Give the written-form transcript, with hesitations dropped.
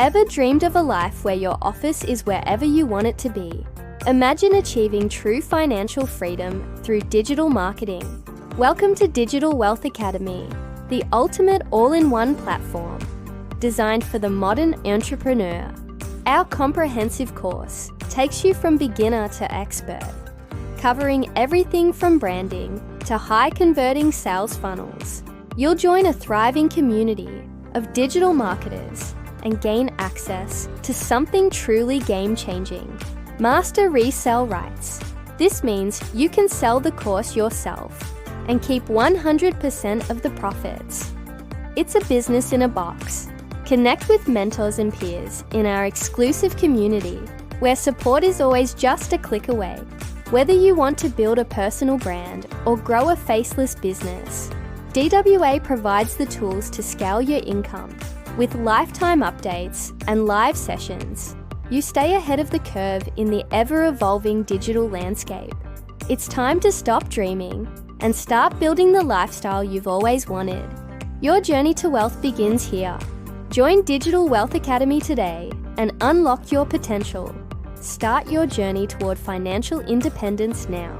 Ever dreamed of a life where your office is wherever you want it to be? Imagine achieving true financial freedom through digital marketing. Welcome to Digital Wealth Academy, the ultimate all-in-one platform designed for the modern entrepreneur. Our comprehensive course takes you from beginner to expert, covering everything from branding to high-converting sales funnels. You'll join a thriving community of digital marketers and gain access to something truly game-changing: master resale rights. This means you can sell the course yourself and keep 100% of the profits. It's a business in a box. Connect with mentors and peers in our exclusive community, where support is always just a click away. Whether you want to build a personal brand or grow a faceless business, DWA provides the tools to scale your income. With lifetime updates and live sessions, you stay ahead of the curve in the ever-evolving digital landscape. It's time to stop dreaming and start building the lifestyle you've always wanted. Your journey to wealth begins here. Join Digital Wealth Academy today and unlock your potential. Start your journey toward financial independence now.